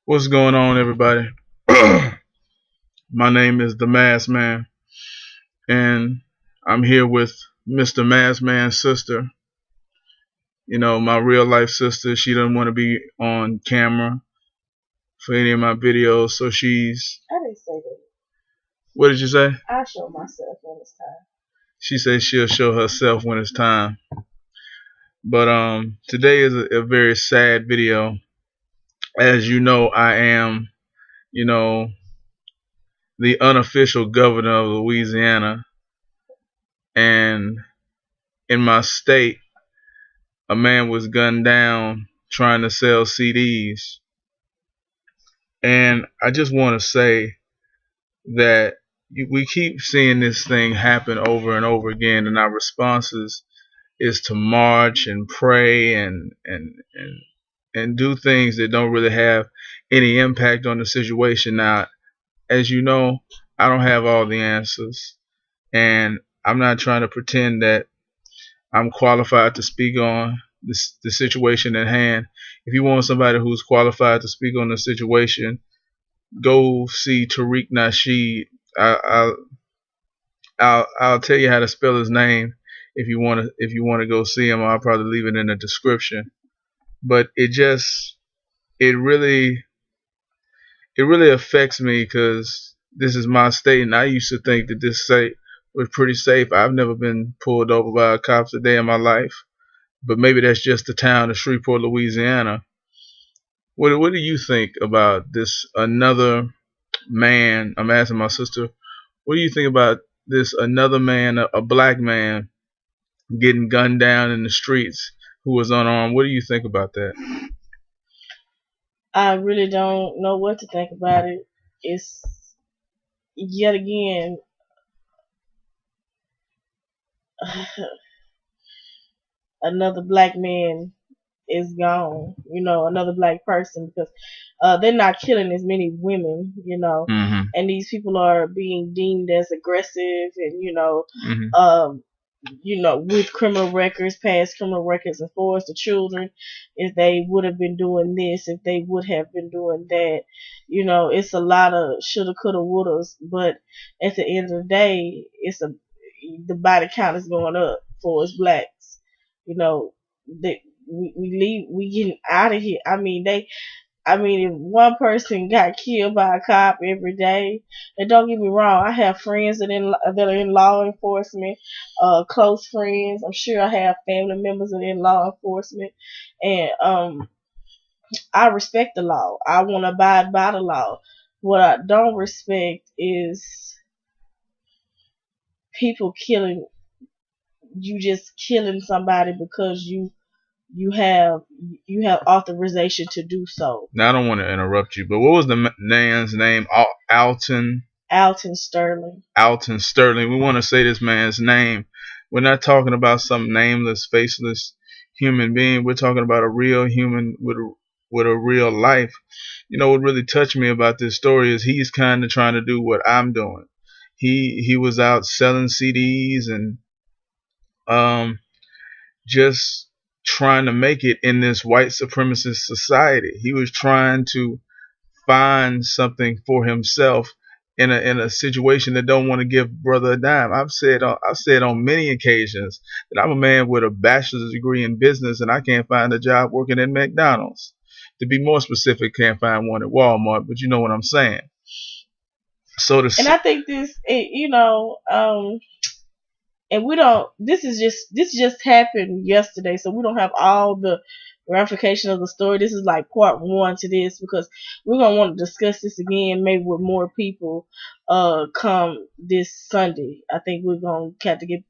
What's going on, everybody? My name is TheMrMaskman, and I'm here with Mr. Maskman's sister. You know, my real life sister. She doesn't want to be on camera for any of my videos, so she's. I didn't say that. What did you say? I show myself when it's time. She says she'll show herself when it's time. But today is a very sad video. As you know, I am, you know, the unofficial governor of Louisiana, and in my state, a man was gunned down trying to sell CDs. And I just want to say that we keep seeing this thing happen over and over again, and our responses is to march and pray and do things that don't really have any impact on the situation. Now, as you know, I don't have all the answers, and I'm not trying to pretend that I'm qualified to speak on the situation at hand. If you want somebody who's qualified to speak on the situation, go see Tariq Nasheed. I'll tell you how to spell his name if you want to go see him. I'll probably leave it in the description. But it really affects me because this is my state, and I used to think that this state was pretty safe. I've never been pulled over by cops a day in my life, but maybe that's just the town of Shreveport, Louisiana. What do you think about this another man? I'm asking my sister. What do you think about this another man, a black man, getting gunned down in the streets who was unarmed? What do you think about that? I really don't know what to think about it. It's yet again another black man is gone. Another black person because they're not killing as many women. Mm-hmm. And these people are being deemed as aggressive and Mm-hmm. with criminal records, past criminal records, and for us, the children, if they would have been doing this, if they would have been doing that, it's a lot of shoulda, coulda, wouldas. But at the end of the day, the body count is going up for us blacks. That we getting out of here. If one person got killed by a cop every day, and don't get me wrong, I have friends that are in law enforcement, close friends. I'm sure I have family members that are in law enforcement, and I respect the law. I want to abide by the law. What I don't respect is people killing you, just killing somebody because you have authorization to do so. Now I don't want to interrupt you, but what was the man's name? Alton. Alton Sterling. Alton Sterling. We want to say this man's name. We're not talking about some nameless, faceless human being. We're talking about a real human with a real life. What really touched me about this story is he's kind of trying to do what I'm doing. He was out selling CDs and just trying to make it in this white supremacist society. He was trying to find something for himself in a situation that don't want to give brother a dime. I've said on many occasions that I'm a man with a bachelor's degree in business and I can't find a job working at McDonald's. To be more specific, can't find one at Walmart, but you know what I'm saying. And I think and we don't. This just happened yesterday, so we don't have all the ramification of the story. This is like part one to this because we're gonna want to discuss this again, maybe with more people. Come this Sunday, I think we're gonna have to get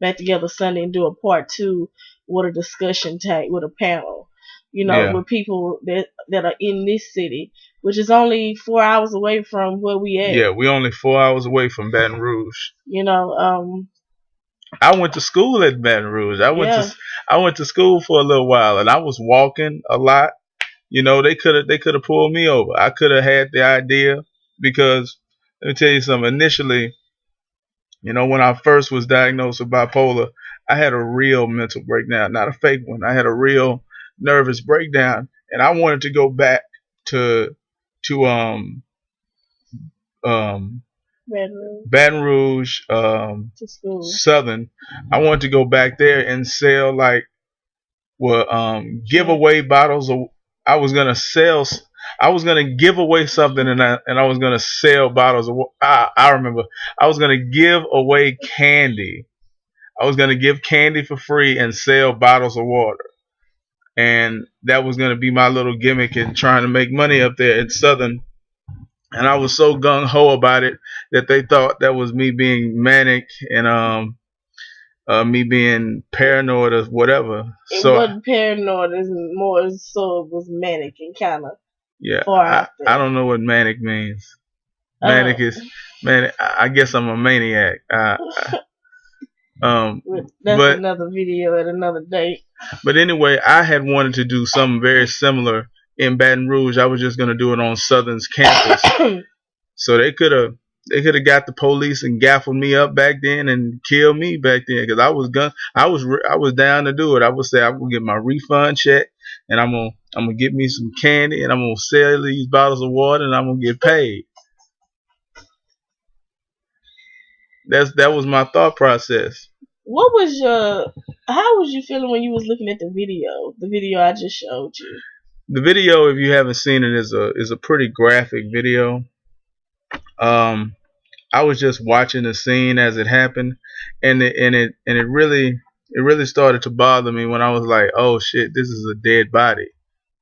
back together Sunday and do a part two with a discussion tank with a panel. Yeah. With people that are in this city, which is only 4 hours away from where we at. Yeah, we're only 4 hours away from Baton Rouge. I went to school at Baton Rouge. I went to school for a little while, and I was walking a lot. They could have pulled me over. I could have had the idea because let me tell you something. Initially, when I first was diagnosed with bipolar, I had a real mental breakdown, not a fake one. I had a real nervous breakdown, and I wanted to go back to to um Baton Rouge, to school. Southern. I wanted to go back there and sell like give away bottles of. I was gonna sell. I was gonna give away something, and I was gonna sell bottles of. I remember I was gonna give away candy. I was gonna give candy for free and sell bottles of water, and that was gonna be my little gimmick in trying to make money up there in Southern. And I was so gung ho about it that they thought that was me being manic and me being paranoid or whatever. It wasn't paranoid, it's more so it was manic and kind of far out there. I don't know what manic means. Manic is manic. I guess I'm a maniac. That's another video at another date. But anyway, I had wanted to do something very similar in Baton Rouge. I was just gonna do it on Southern's campus. So they could have got the police and gaffled me up back then and killed me back then because I was down to do it. I would say I'm gonna get my refund check and I'm gonna get me some candy and I'm gonna sell these bottles of water and I'm gonna get paid. That was my thought process. How was you feeling when you was looking at the video I just showed you? The video, if you haven't seen it, is a pretty graphic video. I was just watching the scene as it happened, and it really started to bother me when I was like, oh shit, this is a dead body.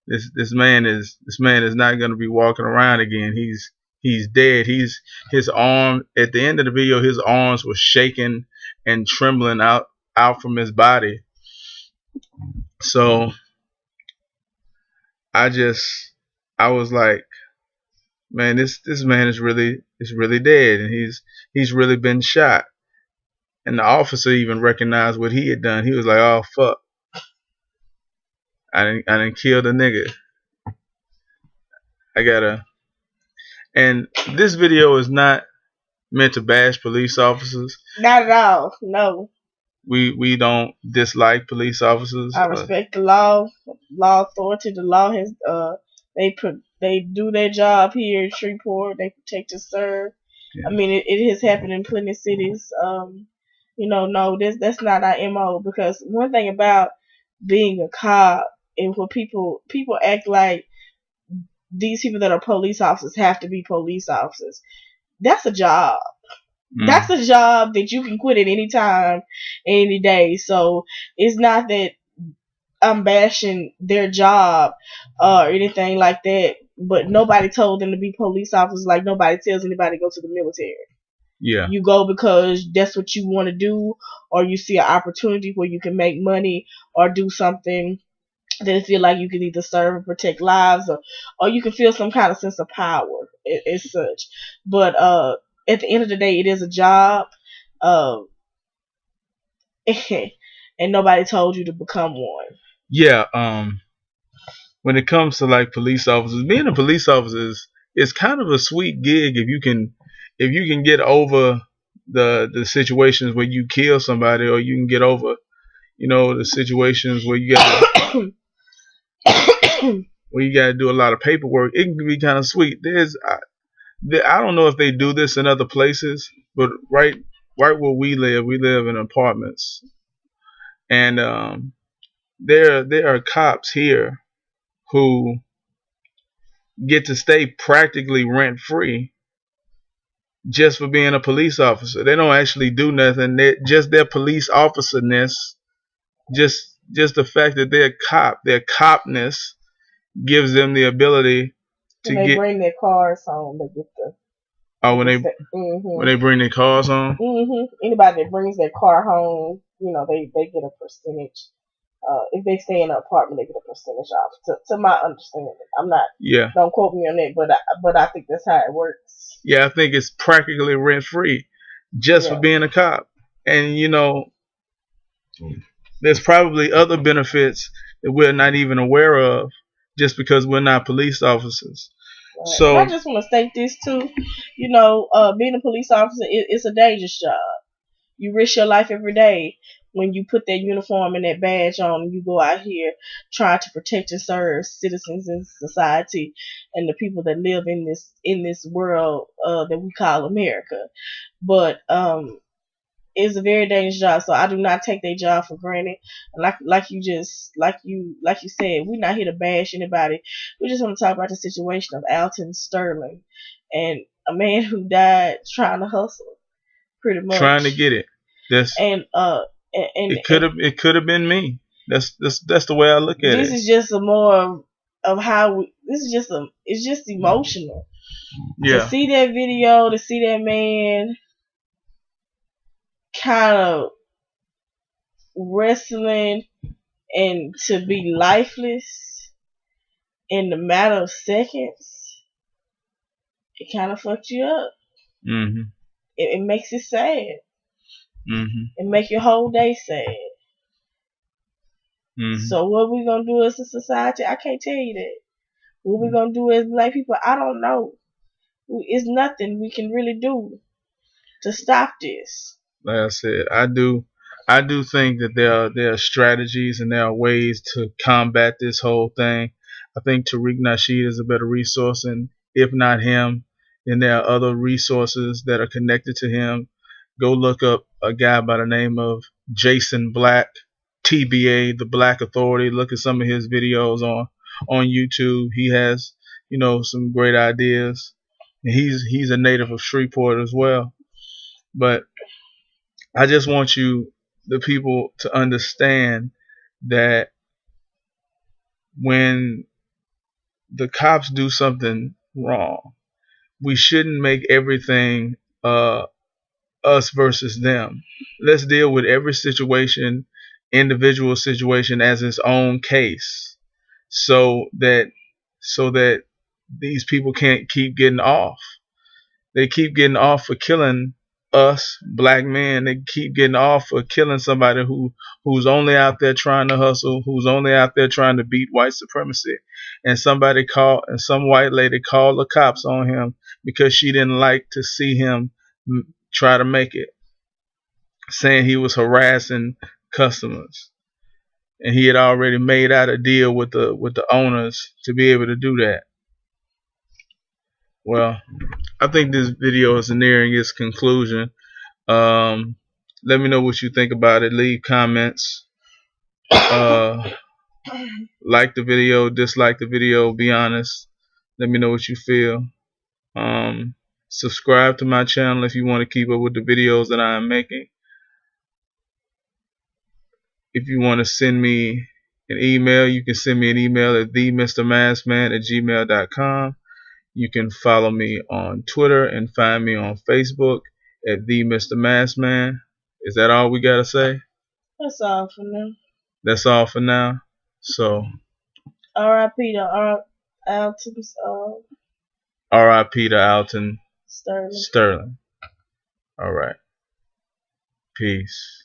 This man is not gonna be walking around again. He's dead. His arm at the end of the video, his arms were shaking and trembling out from his body. So I was like, man, this man is really dead, and he's really been shot. And the officer even recognized what he had done. He was like, oh fuck, I didn't kill the nigga. And this video is not meant to bash police officers. Not at all. No. We don't dislike police officers. I respect the law authority. The law has they do their job here in Shreveport. They protect and serve. Yeah. I mean, it has happened in plenty of cities. No, that's not our MO, because one thing about being a cop and when people act like these people that are police officers have to be police officers. That's a job. That's a job that you can quit at any time, any day. So it's not that I'm bashing their job or anything like that, but nobody told them to be police officers like nobody tells anybody to go to the military. Yeah. You go because that's what you want to do, or you see an opportunity where you can make money or do something that feel like you can either serve and protect lives, or you can feel some kind of sense of power as such. But at the end of the day, it is a job, and nobody told you to become one. Yeah. When it comes to like police officers, being a police officer is kind of a sweet gig if you can get over the situations where you kill somebody, or you can get over, the situations where you got where you got to do a lot of paperwork. It can be kind of sweet. I don't know if they do this in other places, but right where we live in apartments, and there are cops here who get to stay practically rent free just for being a police officer. They don't actually do nothing. Just their police officerness, just the fact that they're a cop, their copness gives them the ability to when they bring their cars home. They get the when they bring their cars home. Anybody that brings their car home, they get a percentage. If they stay in an apartment, they get a percentage off. To my understanding, I'm not. Yeah. Don't quote me on that, but I think that's how it works. Yeah, I think it's practically rent free, just for being a cop. And there's probably other benefits that we're not even aware of, just because we're not police officers. Right. So I just want to state this too. Being a police officer, it's a dangerous job. You risk your life every day. when you put that uniform and that badge on and you go out here trying to protect and serve citizens in society and the people that live in this world that we call America. But it's a very dangerous job, so I do not take their job for granted. And like you said, we're not here to bash anybody. We just want to talk about the situation of Alton Sterling and a man who died trying to hustle, pretty Trying to much. get it. That's And it could have been me. That's the way I look at this it. is just a more of how this is just it's just emotional to Yeah. see that video, to see that man kind of wrestling and to be lifeless in the matter of seconds. It kind of fucked you up. Mhm. It makes it sad. Mhm. It makes your whole day sad. Mhm. So what we gonna do as a society? I can't tell you that. What we gonna do as black people? I don't know. It's nothing we can really do to stop this. Like I said, I do think that there are strategies and there are ways to combat this whole thing. I think Tariq Nasheed is a better resource, and if not him, then there are other resources that are connected to him. Go look up a guy by the name of Jason Black, TBA, the Black Authority. Look at some of his videos on YouTube. He has, some great ideas. He's a native of Shreveport as well. But I just want the people, to understand that when the cops do something wrong, we shouldn't make everything us versus them. Let's deal with every situation, individual situation, as its own case, so that these people can't keep getting off. They keep getting off for killing us black men. They keep getting off for killing somebody who's only out there trying to hustle, who's only out there trying to beat white supremacy. And some white lady called the cops on him because she didn't like to see him try to make it, saying he was harassing customers. And he had already made out a deal with the owners to be able to do that. Well, I think this video is nearing its conclusion. Let me know what you think about it. Leave comments. Like the video, dislike the video. Be honest. Let me know what you feel. Subscribe to my channel if you want to keep up with the videos that I am making. If you want to send me an email, you can send me an email at TheMrMaskman@gmail.com. You can follow me on Twitter and find me on Facebook at TheMrMaskman. Is that all we gotta say? That's all for now. That's all for now. So R.I.P. to Alton R.I.P. to Alton Sterling. Sterling. All right. Peace.